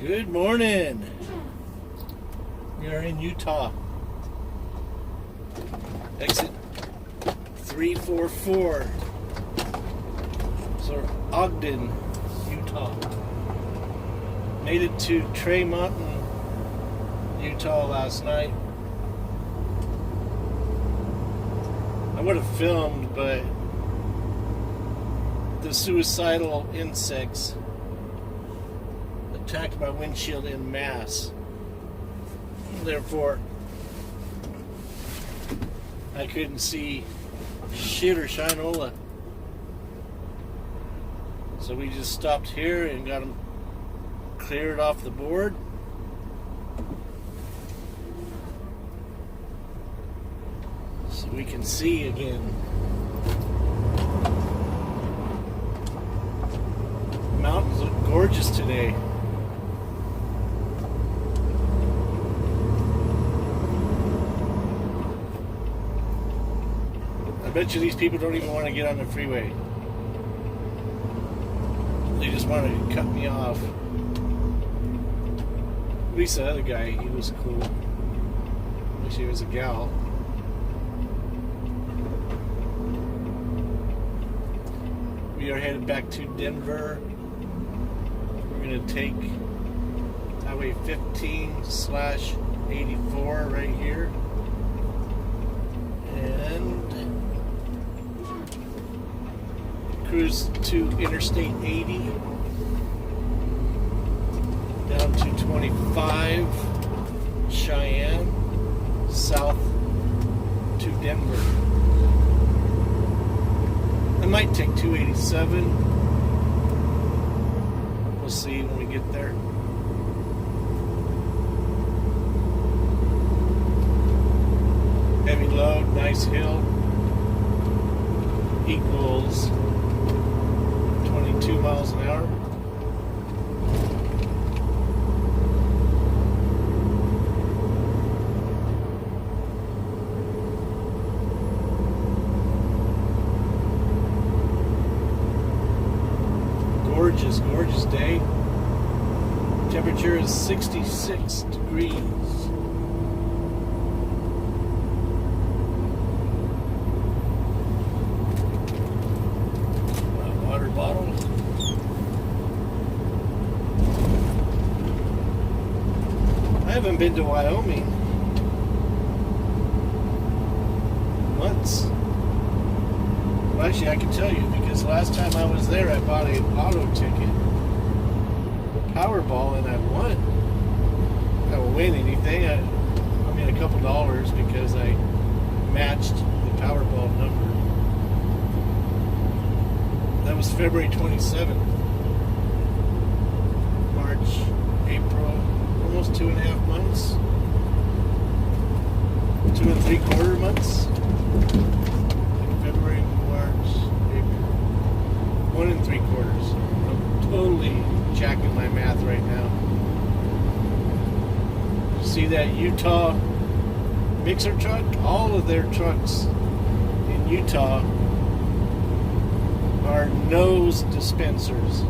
Good morning. We are in Utah. Exit 344. So Ogden, Utah. Made it to Tray Mountain, Utah last night. I would have filmed, but the suicidal insects attacked my windshield en masse. Therefore, I couldn't see shit or shinola. So we just stopped here and got them cleared off the board. So we can see again. The mountains look gorgeous today. I bet you these people don't even want to get on the freeway. They just wanted to cut me off. At least the other guy, he was cool. At least he was a gal. We are headed back to Denver. We're going to take Highway 15/84 right here. And cruise to Interstate 80 down to 25 Cheyenne south to Denver. I might take 287. We'll see when we get there. Heavy load, nice hill, equals 22 miles an hour. Gorgeous, gorgeous day. Temperature is 66 degrees. Water bottle. I haven't been to Wyoming in months. Well, actually, I can tell you because last time I was there, I bought an auto ticket, Powerball, and I won. I don't win anything. I mean, a couple dollars because I matched the Powerball number. That was February 27th. March, April, almost 2.5 months. 2 3/4 months. February, March, April. 1 3/4. I'm totally jacking my math right now. See that Utah mixer truck? All of their trucks in Utah are nose dispensers.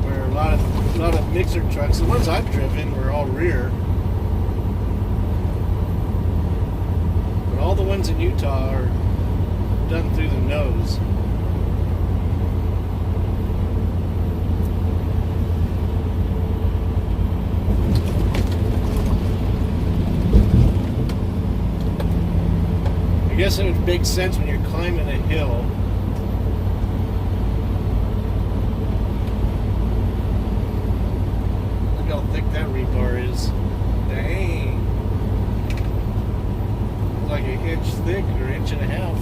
Where a lot of mixer trucks, the ones I've driven were all rear. But all the ones in Utah are done through the nose. I guess it would make sense when you're climbing a hill. Look how thick that rebar is. Dang. Like an inch thick or an inch and a half.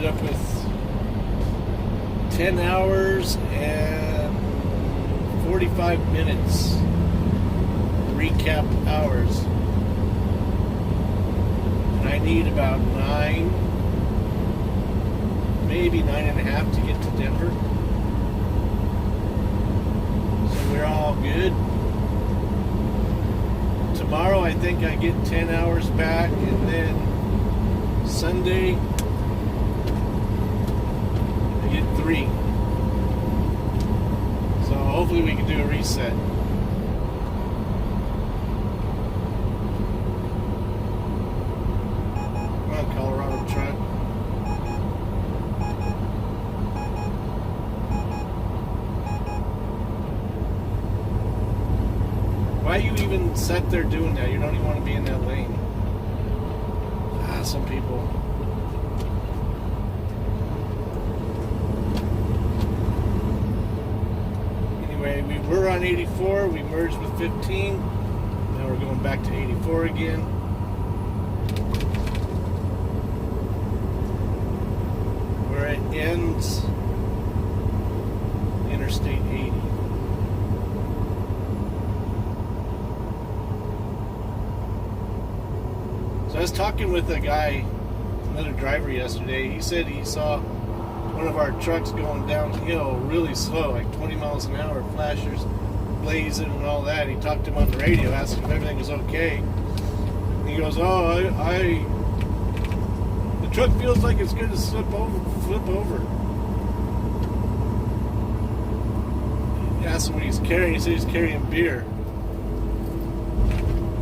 up with 10 hours and 45 minutes recap hours. And I need about 9, maybe 9.5 to get to Denver. So we're all good. Tomorrow I think I get 10 hours back, and then Sunday I get 3. So hopefully we can do a reset. Come on, Colorado truck. Why you even sat there doing that? You don't even want to be in that lane. Some people. Anyway, we were on 84. We merged with 15. Now we're going back to 84 again. Where it ends, Interstate 80. I was talking with a guy, another driver yesterday. He said he saw one of our trucks going downhill really slow, like 20 miles an hour, flashers blazing and all that. And he talked to him on the radio, asked him if everything was okay. And he goes, "Oh, the truck feels like it's going to flip over. He asked him what he's carrying. He said he's carrying beer.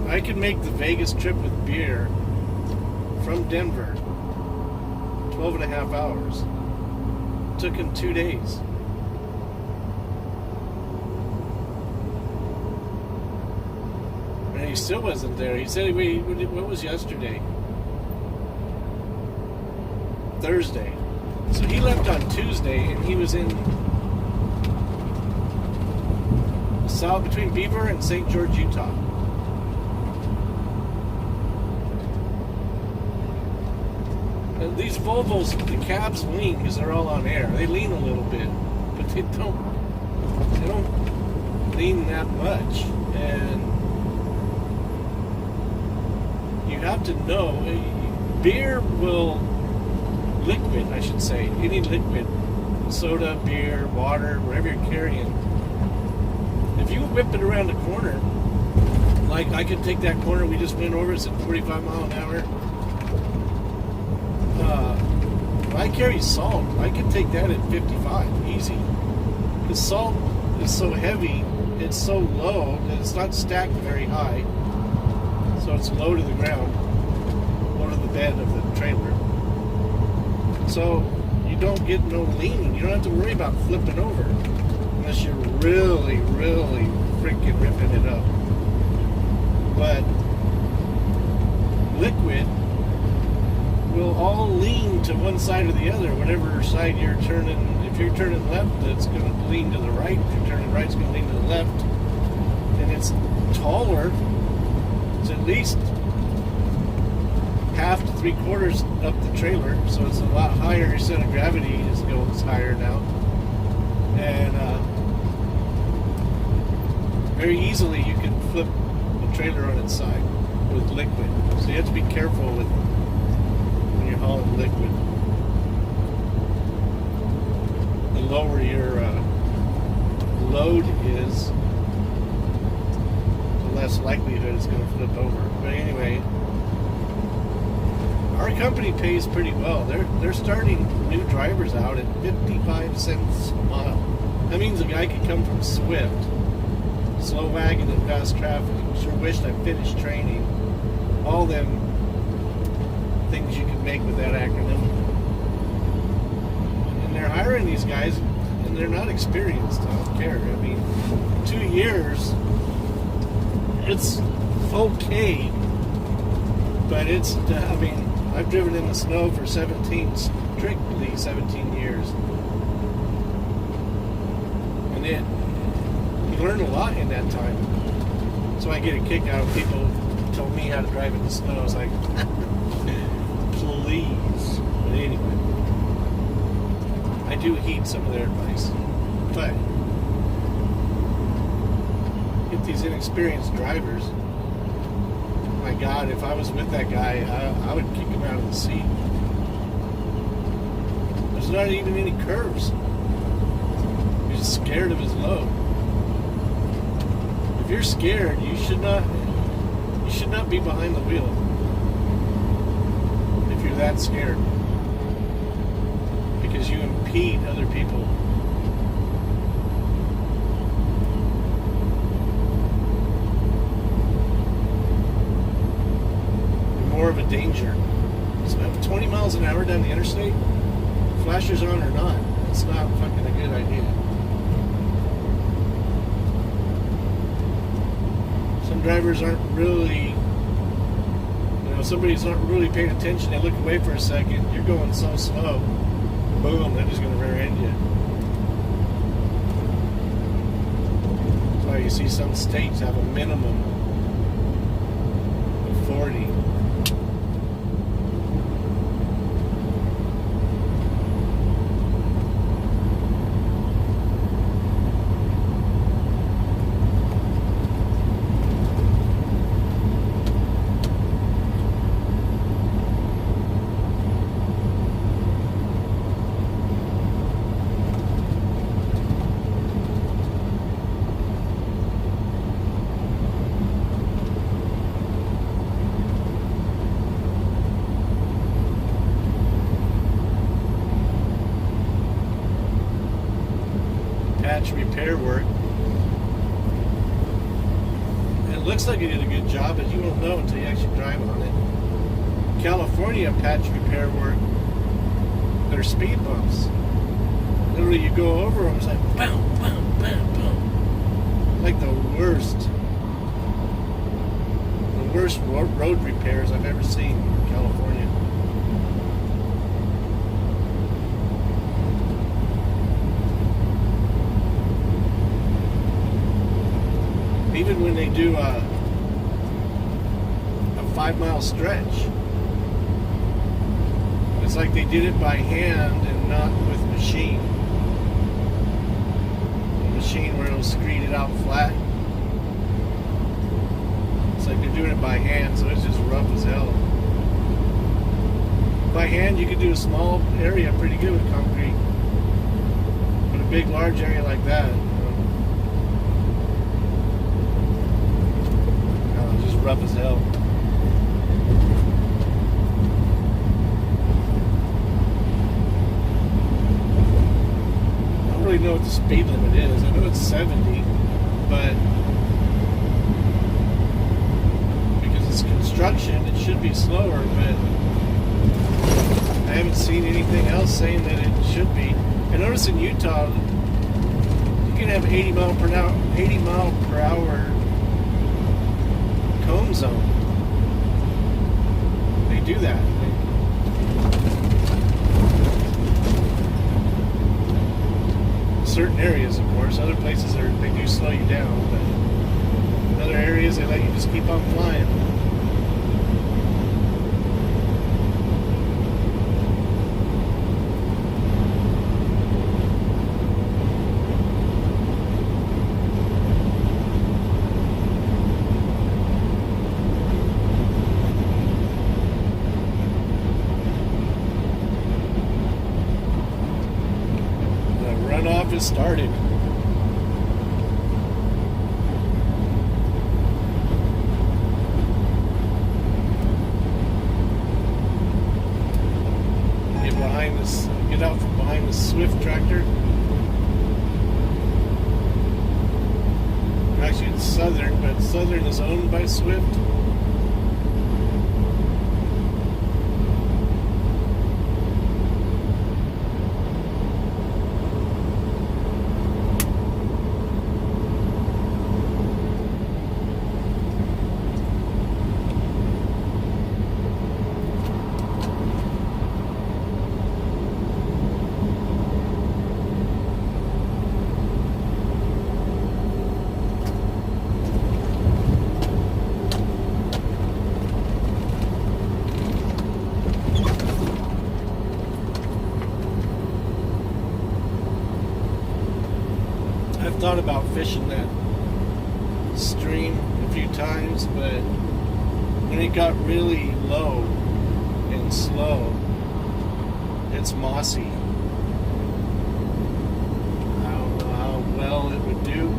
I could make the Vegas trip with beer from Denver, 12.5 hours. It took him 2 days. And he still wasn't there. He said, wait, what was yesterday? Thursday. So he left on Tuesday, and he was in south between Beaver and St. George, Utah. These Volvos, the cabs lean because they're all on air. They lean a little bit, but they don't lean that much. And you have to know, beer will, liquid, I should say, any liquid, soda, beer, water, whatever you're carrying, if you whip it around the corner, like I could take that corner we just went over, it's at 45 miles an hour. I carry salt. I can take that at 55, easy. The salt is so heavy, it's so low that it's not stacked very high. So it's low to the ground, low to the bed of the trailer. So you don't get no leaning. You don't have to worry about flipping over unless you're really, really freaking ripping it up. But liquid will all lean to one side or the other, whatever side you're turning. If you're turning left, it's going to lean to the right. If you're turning right, it's going to lean to the left. And it's taller. It's at least half to 3/4 up the trailer, so it's a lot higher. Your center of gravity goes higher now. And very easily you can flip the trailer on its side with liquid. So you have to be careful with hauling liquid. The lower your load is, the less likelihood it's going to flip over. But anyway, our company pays pretty well. They're starting new drivers out at 55 cents a mile. That means a guy could come from Swift, slow wagon and fast traffic. Sure wished I finished training. All them things you can make with that acronym. And they're hiring these guys, and they're not experienced. I don't care. I mean, 2 years, it's okay, but it's, I mean, I've driven in the snow for strictly 17 years. And you learn a lot in that time. So I get a kick out of people who told me how to drive in the snow. I was like, please. But anyway, I do heed some of their advice. But get these inexperienced drivers. My God, if I was with that guy, I would kick him out of the seat. There's not even any curves. He's scared of his load. If you're scared, you should not be behind the wheel. If you're that scared. Because you impede other people. You're more of a danger. So 20 miles an hour down the interstate, flashers on or not, it's not fucking a good idea. Some drivers aren't really, somebody's not really paying attention. They look away for a second. You're going so slow. Boom, they're just going to rear end you. That's why you see some states have a minimum of 40. Repair work. It looks like he did a good job, but you won't know until you actually drive on it. California patch repair work, they're speed bumps. Literally, you go over them, it's like boom, boom, boom, boom. Like the worst road repairs I've ever seen in California. Even when they do a 5-mile stretch, it's like they did it by hand and not with machine. The machine where it'll screed it out flat. It's like they're doing it by hand, so it's just rough as hell. By hand, you could do a small area pretty good with concrete, but a big, large area like that, rough as hell. I don't really know what the speed limit is. I know it's 70, but because it's construction, it should be slower, but I haven't seen anything else saying that it should be. I notice in Utah, you can have 80 mile per hour cone zone. They do that. Certain areas, of course. Other places they do slow you down, but in other areas they let you just keep on flying. Just started. Get out from behind the Swift tractor. Actually, it's Southern, but Southern is owned by Swift. thought about fishing that stream a few times, but when it got really low and slow, it's mossy. I don't know how well it would do.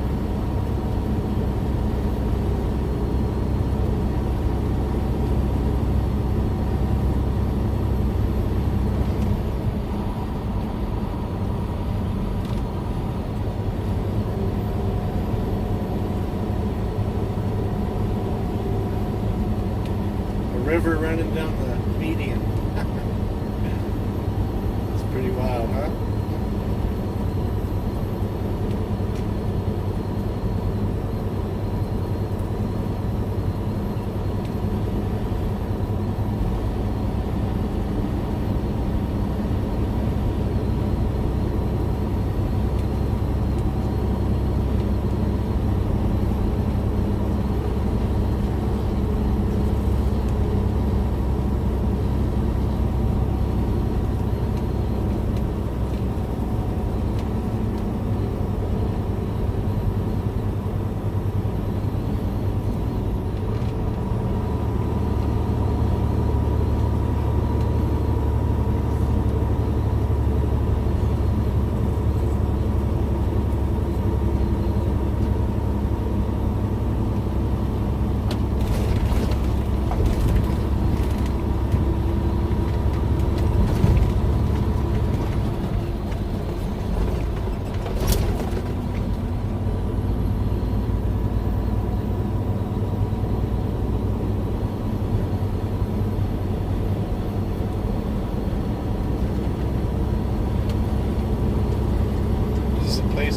River running down the median. It's pretty wild, huh?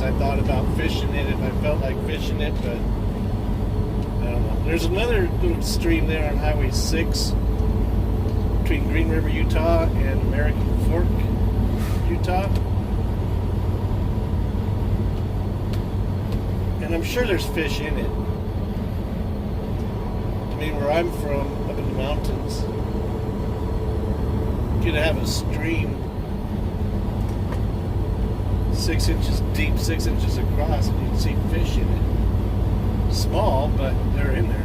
I thought about fishing it if I felt like fishing it, but I don't know. There's another little stream there on Highway 6 between Green River, Utah and American Fork, Utah. And I'm sure there's fish in it. I mean, where I'm from, up in the mountains, you could have a stream 6 inches deep, 6 inches across, and you can see fish in it. Small, but they're in there.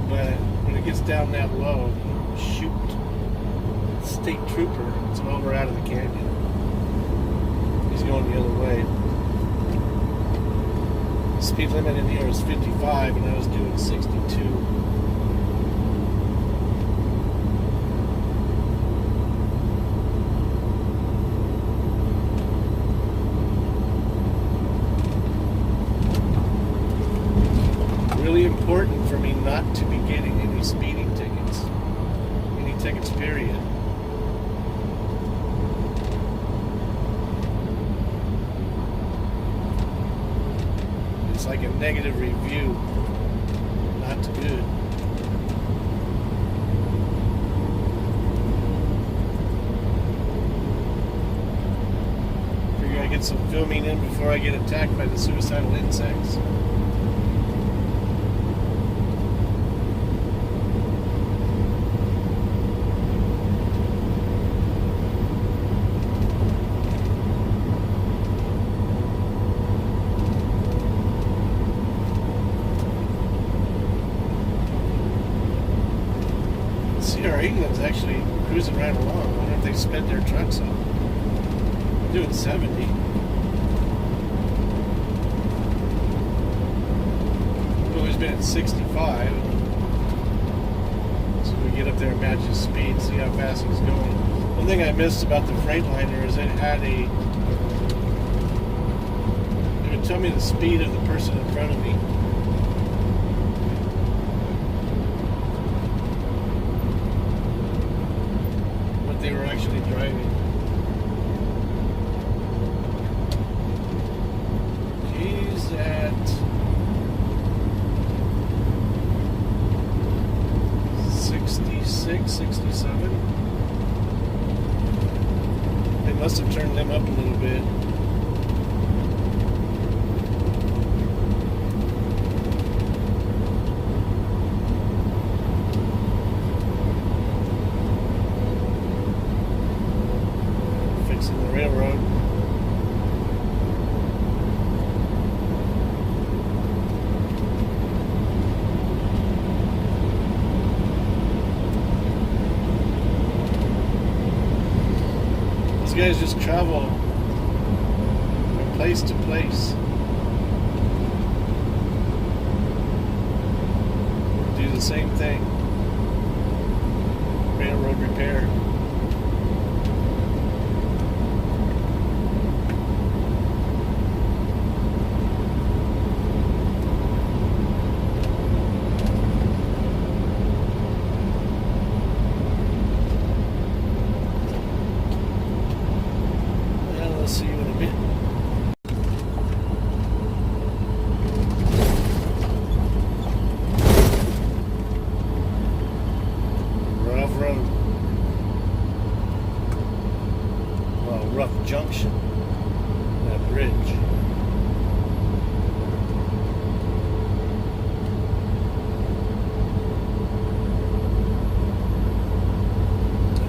But when it gets down that low, shoot, state trooper, it's over out of the canyon. He's going the other way. The speed limit in here is 55, and I was doing 62. Really important for me not to be getting any speeding tickets. Any tickets, period. It's like a negative review. Not good. Figure I get some filming in before I get attacked by the suicidal insects. CR England's actually cruising right along. I wonder if they sped their trucks up. I'm doing 70. I've always been at 65. So we get up there and match his speed, see how fast he's going. One thing I missed about the Freightliner is it had it would tell me the speed of the person in front of me. They were actually driving. He's at 66, 67. They must have turned them up a little bit. guys just travel from place to place. Do the same thing. Railroad repair. Let's see you in a bit. Rough road. Well, rough junction. That bridge.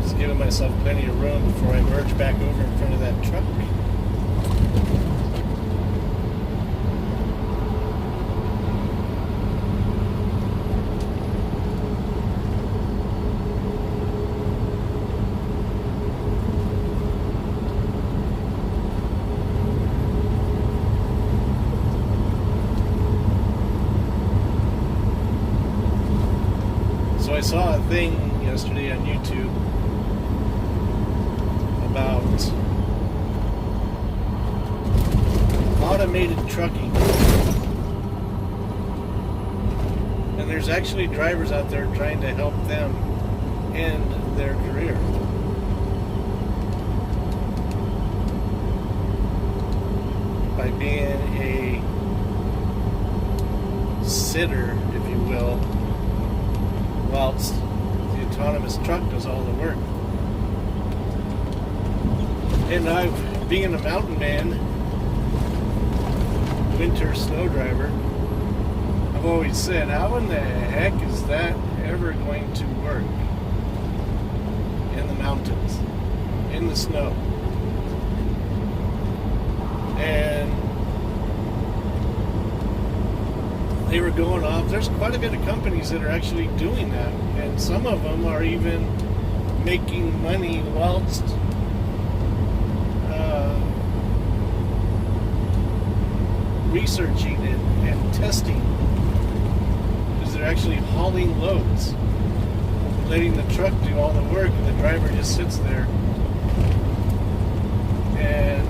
Just giving myself plenty of room before I merge back over in front of that truck. So I saw a thing yesterday on YouTube about automated trucking. And there's actually drivers out there trying to help them end their career. By being a sitter, if you will, whilst the autonomous truck does all the work. And being a mountain man, winter snow driver, I've always said, how in the heck is that ever going to work in the mountains, in the snow? And they were going off. There's quite a bit of companies that are actually doing that, and some of them are even making money whilst researching it and testing, because they're actually hauling loads, letting the truck do all the work, and the driver just sits there. And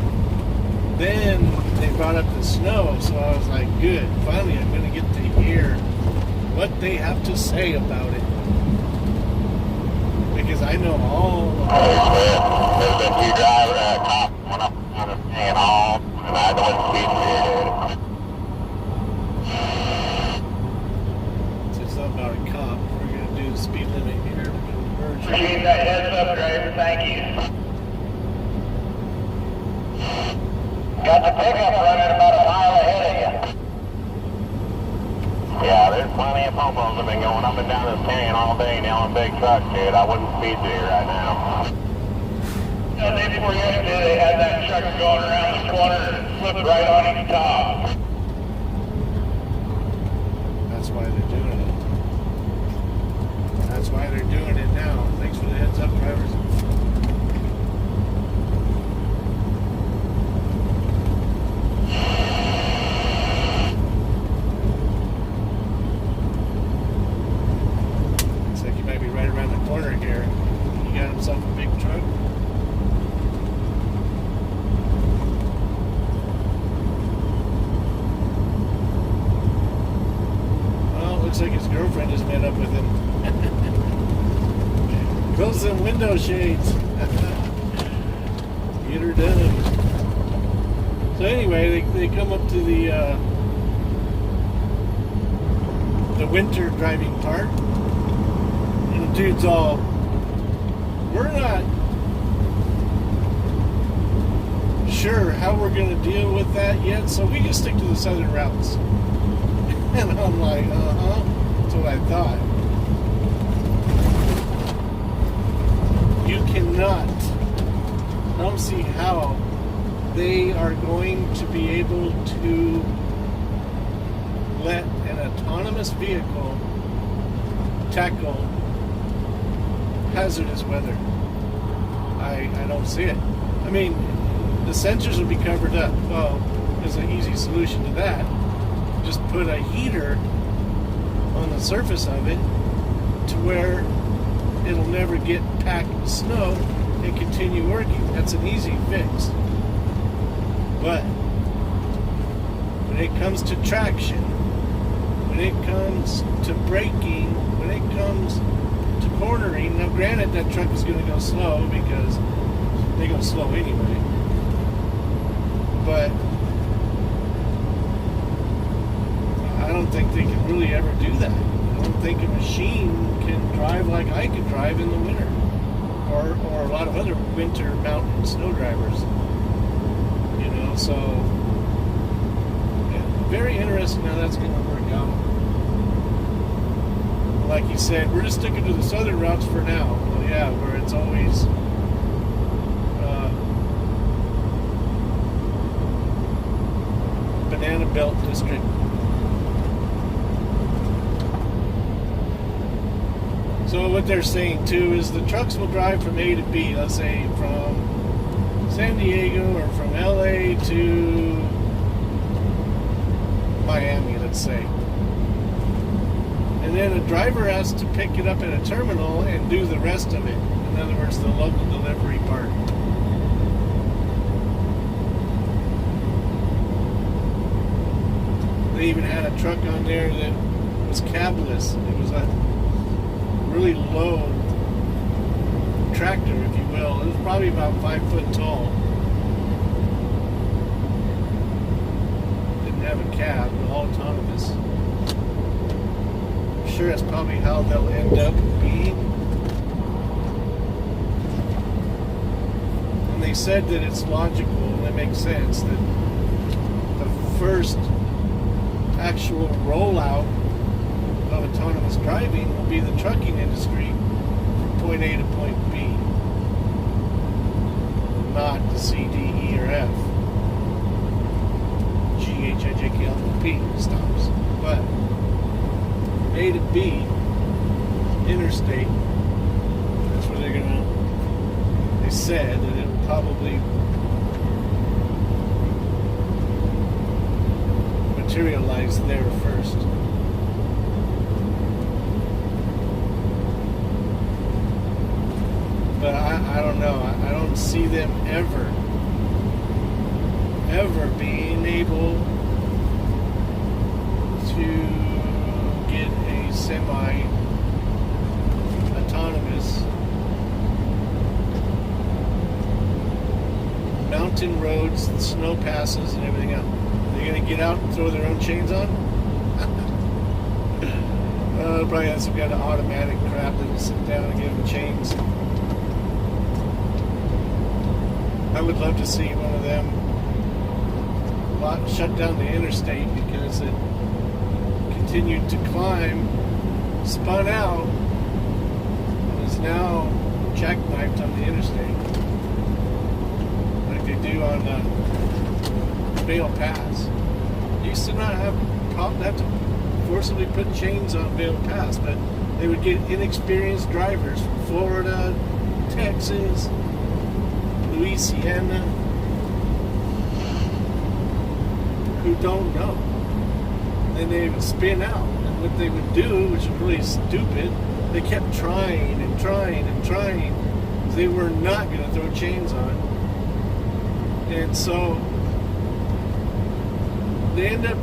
then they brought up the snow, so I was like, good, finally I'm going to get to hear what they have to say about it, because I know all about it. There's been two drivers, a cop went up on us and all, and I don't speed here. So it's not about a cop. We're going to do the speed limit here. We're going to merge. Appreciate that heads up, driver. Thank you. Got the pickup running about a mile ahead of you. Yeah, there's plenty of popos have been going up and down this canyon all day now in big trucks, dude. I wouldn't speed through you right now. The day before yesterday, they had that truck going around the corner and slipped right on its top. That's why they're doing it. That's why they're doing it now. Thanks for the heads up, drivers. Looks like he might be right around the corner here. He got himself a big truck. Looks like his girlfriend just met up with him. Close them window shades. Get her done. So anyway, they come up to the winter driving part, and the dude's all, we're not sure how we're going to deal with that yet, so we just stick to the southern routes. And I'm like, that's what I thought. You cannot, I don't see how they are going to be able to let an autonomous vehicle tackle hazardous weather. I don't see it. I mean, the sensors would be covered up. Well, there's an easy solution to that. Just put a heater on the surface of it to where it'll never get packed with snow and continue working. That's an easy fix. But when it comes to traction, when it comes to braking, when it comes to cornering, now granted that truck is going to go slow because they go slow anyway, but I don't think they can really ever do that. I don't think a machine can drive like I could drive in the winter, or a lot of other winter mountain snow drivers. You know, so yeah, very interesting how that's going to work out. Like you said, we're just sticking to the southern routes for now. Well, yeah, where it's always Banana Belt District. So what they're saying too is the trucks will drive from A to B. Let's say from San Diego or from LA to Miami, let's say. And then a driver has to pick it up at a terminal and do the rest of it. In other words, the local delivery part. They even had a truck on there that was cabless. It was a really low tractor, if you will. It was probably about 5 foot tall. Didn't have a cab, but all autonomous. I'm sure that's probably how they'll end up being. And they said that it's logical, and that makes sense, that the first actual rollout of autonomous driving will be the trucking industry from point A to point B, not the C, D, E, or F, G, H, I, J, K, L, M, P stops. But from A to B, interstate, that's where they're gonna, they said that it would probably materialize there first. But I don't know. I don't see them ever being able to get a semi-autonomous mountain roads, snow passes, and everything else. They're going to get out and throw their own chains on? Probably have some kind of automatic crap that will sit down and give them chains. I would love to see one of them shut down the interstate because it continued to climb, spun out, and is now jackknifed on the interstate. Like they do on Vail Pass. Used to not have to forcibly put chains on Vail Pass, but they would get inexperienced drivers from Florida, Texas, Louisiana, who don't know. Then they would spin out, and what they would do, which was really stupid, they kept trying and trying and trying. They were not going to throw chains on, and so they end up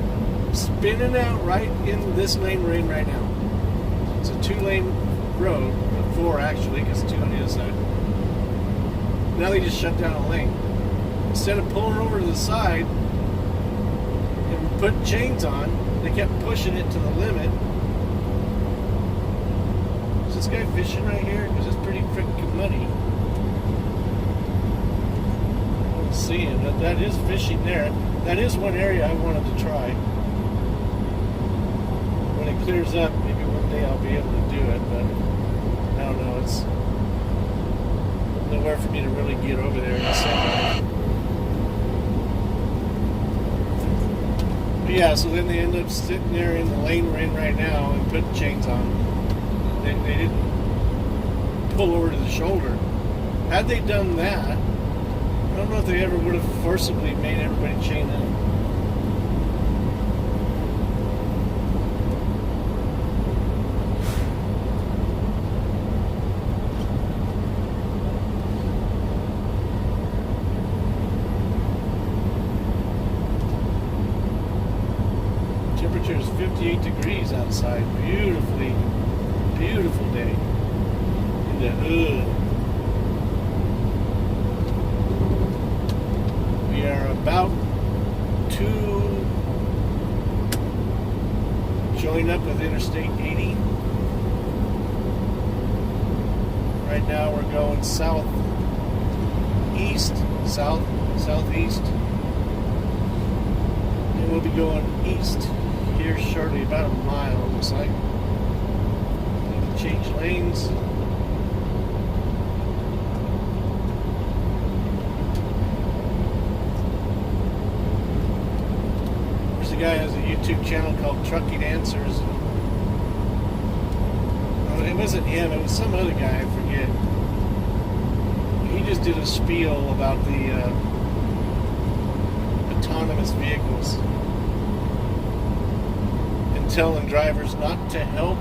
spinning out right in this lane we're in right now. It's a 2-lane road, 4 actually, because 2 on the other side. Now they just shut down a lane. Instead of pulling over to the side and putting chains on, they kept pushing it to the limit. Is this guy fishing right here? Because it's pretty freaking muddy. I don't see him, but that is fishing there. That is one area I wanted to try. When it clears up, maybe one day I'll be able to do it, but I don't know. It's nowhere for me to really get over there in the summer. But yeah, so then they end up sitting there in the lane we're in right now and putting chains on. They didn't pull over to the shoulder. Had they done that, don't know if they ever would have forcibly made everybody chain up. Temperature is 58 degrees outside. Beautiful day in the hood. We are about to join up with Interstate 80. Right now we're going southeast. And we'll be going east here shortly, about a mile, looks like. Need to change lanes. There's a guy who has a YouTube channel called Trucking Answers. It wasn't him, it was some other guy, I forget. He just did a spiel about the autonomous vehicles. Telling drivers not to help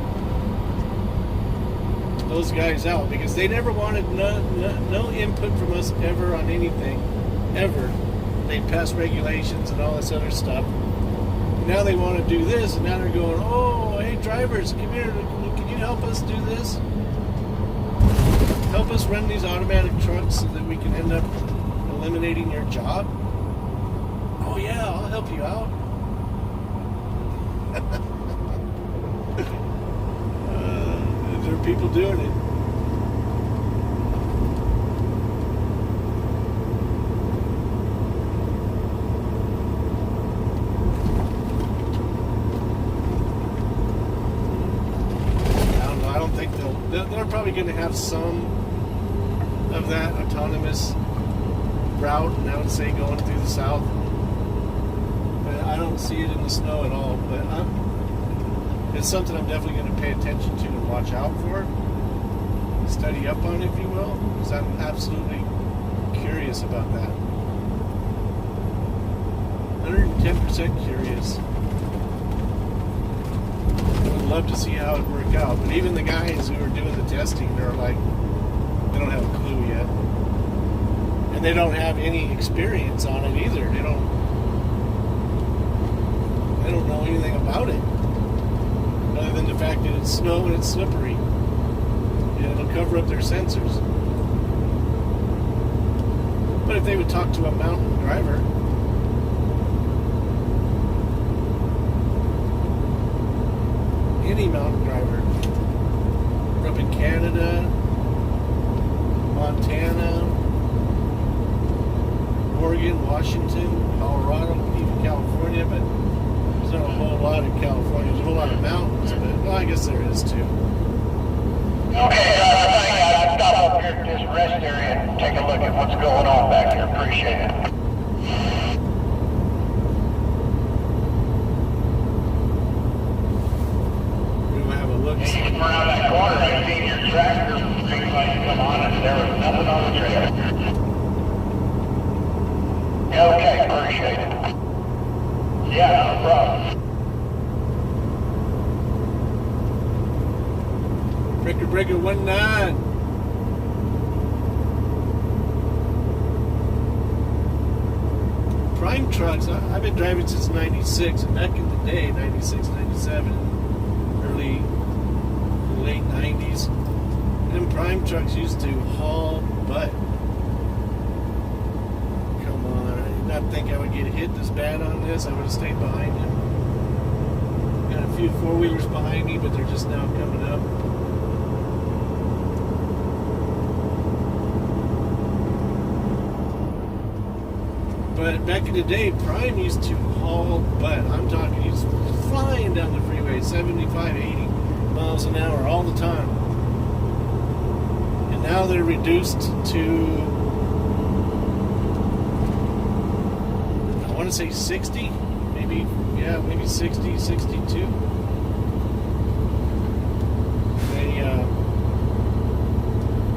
those guys out because they never wanted no input from us ever on anything, ever. They passed regulations and all this other stuff. And now they want to do this, and now they're going, oh, hey, drivers, come here, can you help us do this? Help us run these automatic trucks so that we can end up eliminating your job? Oh, yeah, I'll help you out. There are people doing it. I don't know. I don't think they're probably going to have some of that autonomous route, and I would say going through the south. But I don't see it in the snow at all. But it's something I'm definitely going to pay attention to and watch out for. Study up on, if you will, because I'm absolutely curious about that. 110% curious. I would love to see how it work out. But even the guys who are doing the testing, they're like, they don't have a clue yet. And they don't have any experience on it either. They don't know anything about it. Other than the fact that it's snow and it's slippery. And it'll cover up their sensors. But if they would talk to a mountain driver, any mountain driver, up in Canada, Montana, Oregon, Washington, Colorado, even California, but there's not a whole lot in California. There's a whole lot of mountains, but well, I guess there is too. Okay, I'll stop up here at this rest area and take a look at what's going on back here. Appreciate it. We're going to have a look. You came around that corner, I seen your tractor green light come on, and there was nothing on the trailer. Okay, appreciate it. Yeah, no problem. Breaker 19. Prime trucks, I've been driving since 96, and back in the day, 96, 97, early, late 90s, them prime trucks used to haul butt. Come on, I did not think I would get hit this bad on this. I would have stayed behind him. Got a few four-wheelers behind me, but they're just now coming up. But back in the day, Prime used to haul butt. I'm talking, he was flying down the freeway, 75, 80 miles an hour all the time. And now they're reduced to, I want to say 60, maybe 60, 62. They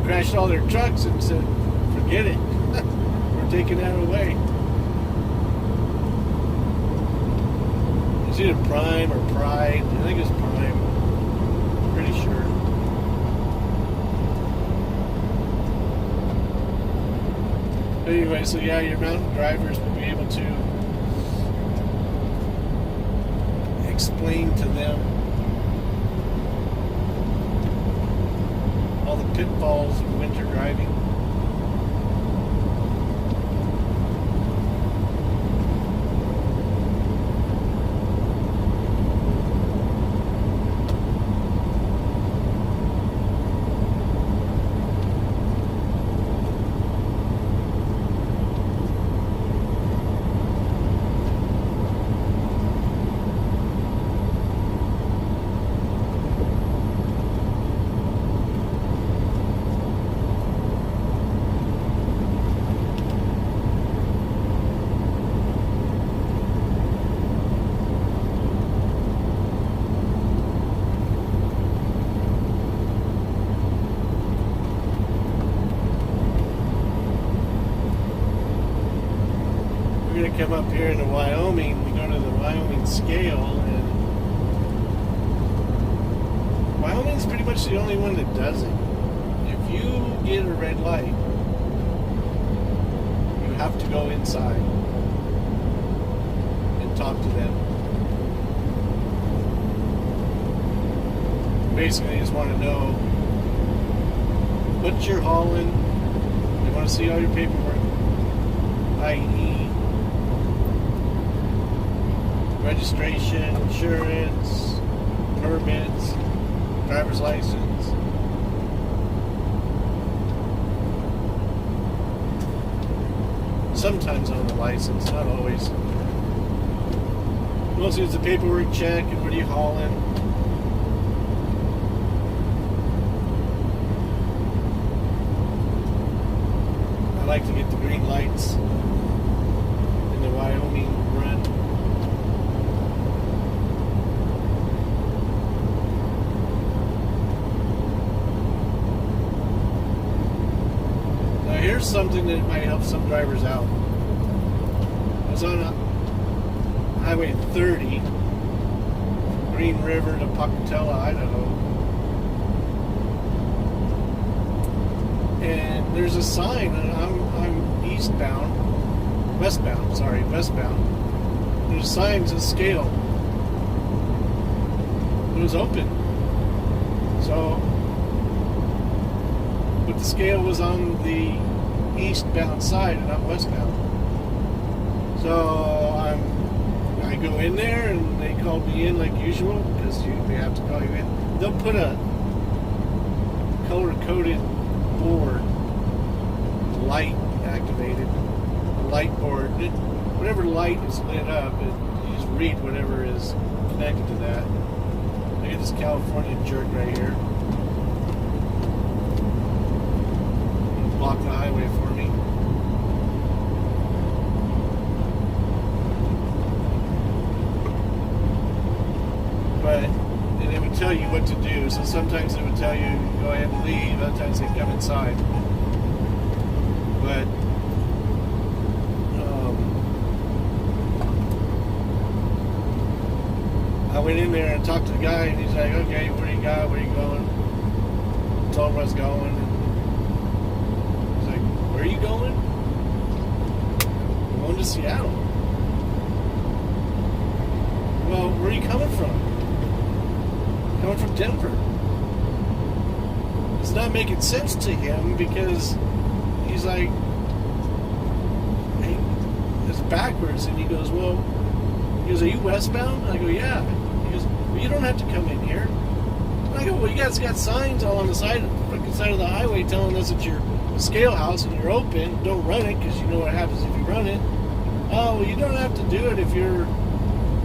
crashed all their trucks and said, forget it. We're We're taking that away. It's either Prime or Pride. I think it's Prime. Pretty sure. But anyway, so yeah, your mountain drivers will be able to explain to them all the pitfalls of winter driving. We're going to come up here into Wyoming. We go to the Wyoming scale, and Wyoming's pretty much the only one that does it. If you get a red light, you have to go inside and talk to them. Basically, they just want to know what you're hauling. They want to see all your paperwork, i.e., registration, insurance, permits, driver's license. Sometimes on the license, not always. Mostly it's a paperwork check and what are you hauling. I like to get the green lights in the Wyoming run. Here's something that might help some drivers out. I was on Highway 30, Green River to Pocatello, Idaho. And there's a sign, and I'm westbound. There's a sign that says scale. It was open. So, but the scale was on the eastbound side and I'm westbound. So I go in there and they called me in like usual because they have to call you in. They'll put a color-coded board, light activated, a light board. Whatever light is lit up, you just read whatever is connected to that. Look at this California jerk right here. Block the highway for me. And it would tell you what to do. So sometimes it would tell you go ahead and leave. Other times they come inside. But I went in there and talked to the guy, and he's like, "Okay, what do you got? Where are you going?" I told him where I was going. Where are you going? I'm going to Seattle. Well, where are you coming from? I'm coming from Denver. It's not making sense to him because he's like, hey, it's backwards. And he goes, are you westbound? I go, yeah. He goes, well, you don't have to come in here. And I go, well, you guys got signs all on the side of the highway telling us that you're a scale house and you're open. Don't run it because you know what happens if you run it. Oh, well, you don't have to do it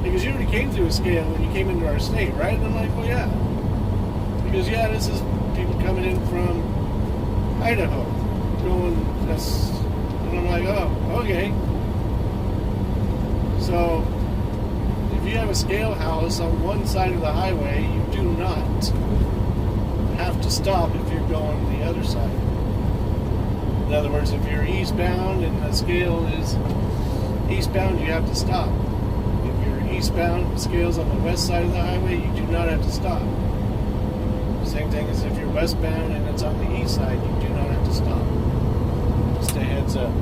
because you already came through a scale when you came into our state, right? And I'm like, well, yeah. He goes, yeah, this is people coming in from Idaho going this. And I'm like, oh, okay. So if you have a scale house on one side of the highway, you do not have to stop if you're going the other side. In other words, if you're eastbound and the scale is eastbound, you have to stop. If you're eastbound, the scale's on the west side of the highway, you do not have to stop. Same thing as if you're westbound and it's on the east side, you do not have to stop. Just a heads up.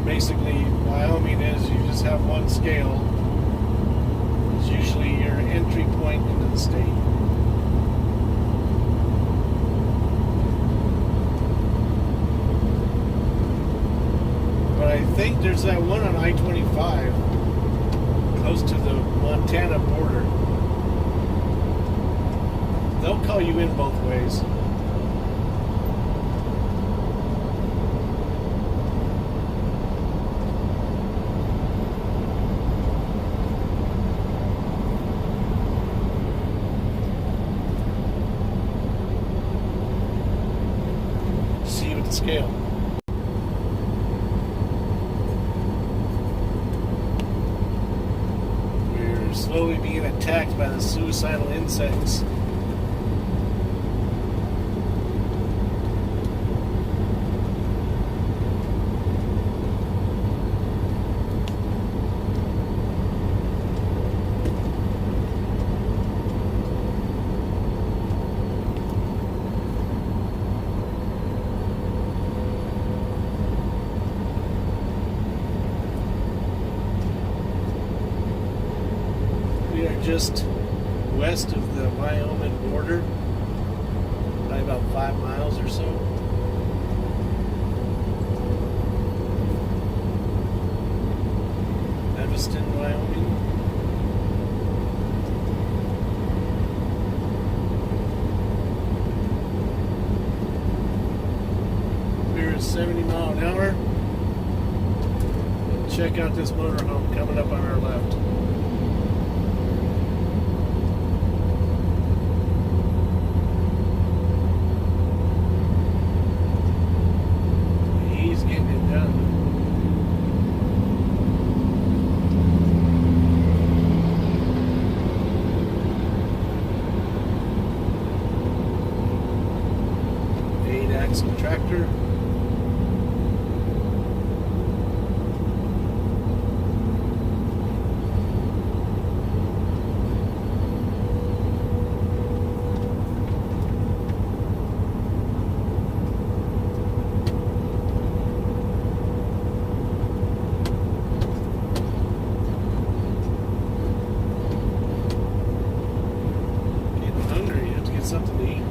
Basically, Wyoming is you just have one scale. It's usually your entry point into the state. But I think there's that one on I-25 close to the Montana border. They'll call you in both ways. See you at the scale. We're slowly being attacked by the suicidal insects. We are just west of the Wyoming border, by about 5 miles or so. Evanston, Wyoming. We're at 70 mile an hour. Check out this motorhome coming up on our left. He's getting it done. Eight-axle tractor. Getting hungry. You have to get something to eat.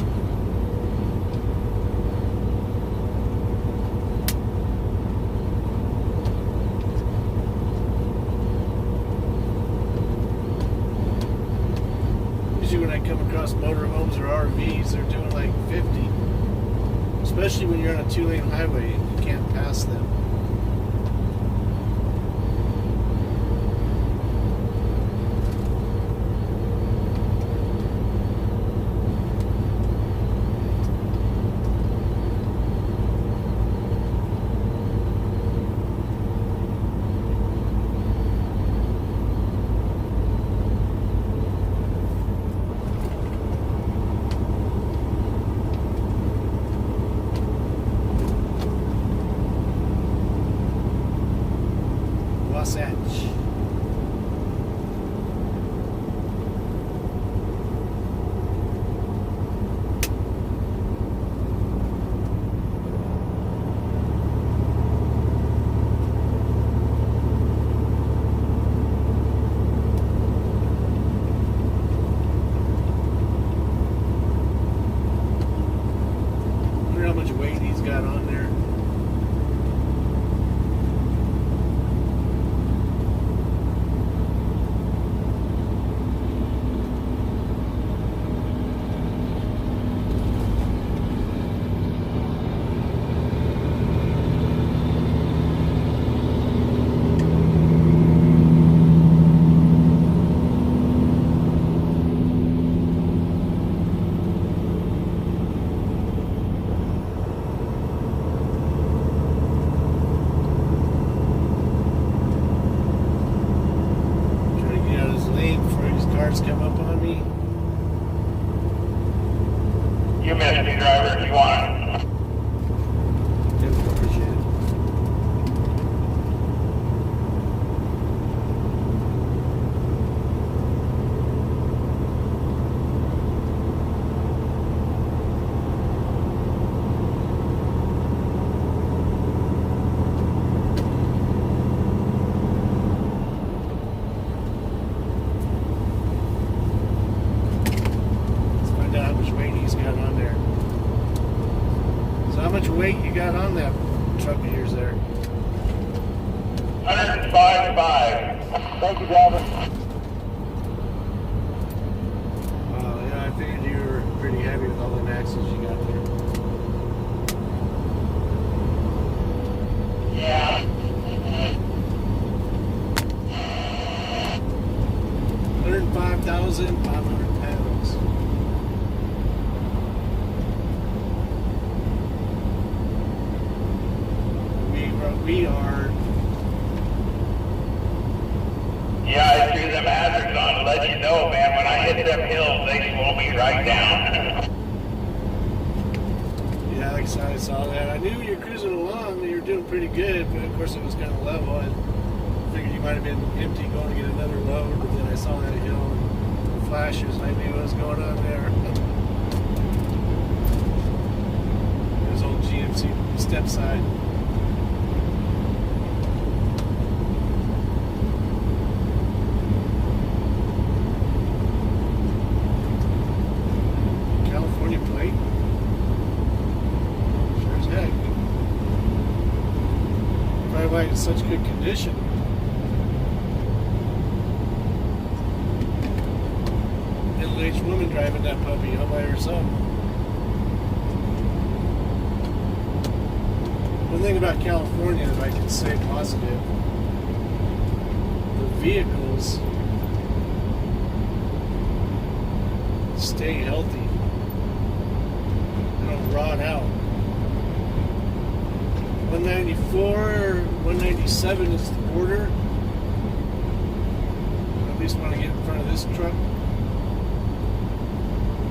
Usually when I come across motorhomes or RVs, they're doing like 50. Especially when you're on a 2-lane highway and you can't pass them. Wasatch. Wonder how much weight he's got on there. tires there. 105.5. Thank you, driver. Yeah, I figured you were pretty heavy with all the axles you got there. Yeah. 105,500 pounds. We are. Yeah, I threw them hazards on to let you know, man. When I hit them hills, they slow me right down. Yeah, like I saw that. I knew you were cruising along. You were doing pretty good, but of course it was kind of level. I figured you might have been empty going to get another load, but then I saw that hill and the flashes, and I knew what was going on there. There's old GMC step side. California plate. Sure as heck. Probably why it's such good condition. Middle-aged woman driving that puppy all by herself. One thing about California that I can say positive, the vehicles stay healthy. They don't rot out. 194, 197 is the border. I at least want to get in front of this truck.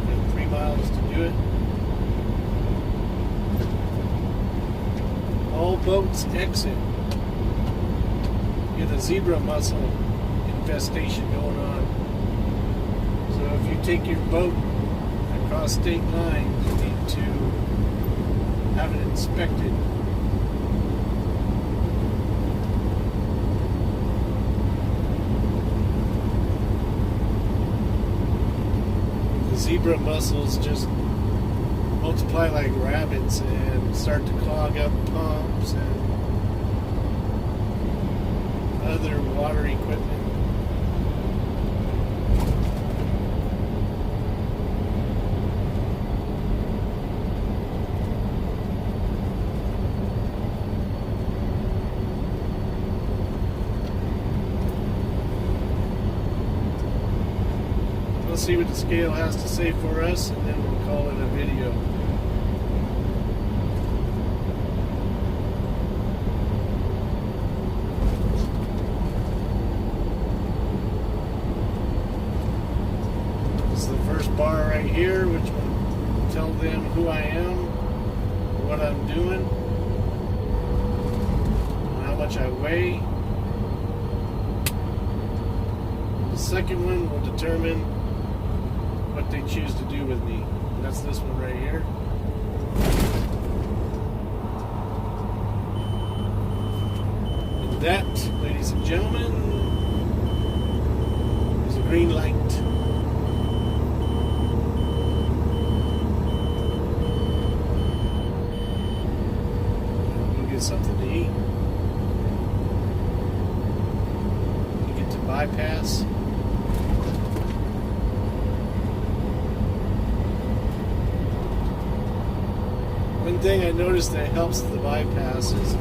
Got 3 miles to do it. All boats exit. Get a zebra mussel infestation going on. So if you take your boat across state lines, you need to have it inspected. The zebra mussels just multiply like rabbits and start to clog up pumps and other water equipment. Let's see what the scale has to say for us, and then we'll call it a video. This is the first bar right here, which will tell them who I am, what I'm doing, and how much I weigh. The second one will determine what they choose to do with me. And that's this one right here. And that, ladies and gentlemen, is a green light. We'll get something to eat. We get to bypass. One thing I noticed that helps the bypass is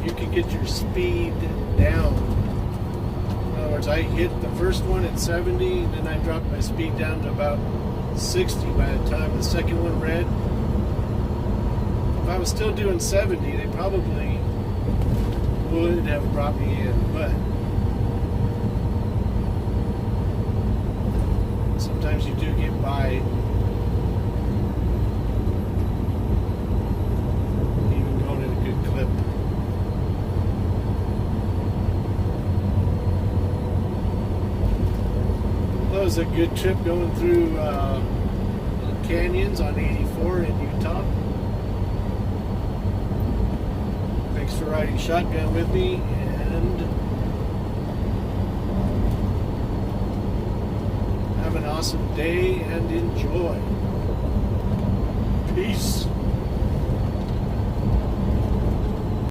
you can get your speed down. In other words, I hit the first one at 70, and then I dropped my speed down to about 60 by the time the second one read. If I was still doing 70, they probably would have brought me in, but sometimes you do get by. That was a good trip going through canyons on 84 in Utah. Thanks for riding shotgun with me, and have an awesome day and enjoy. Peace.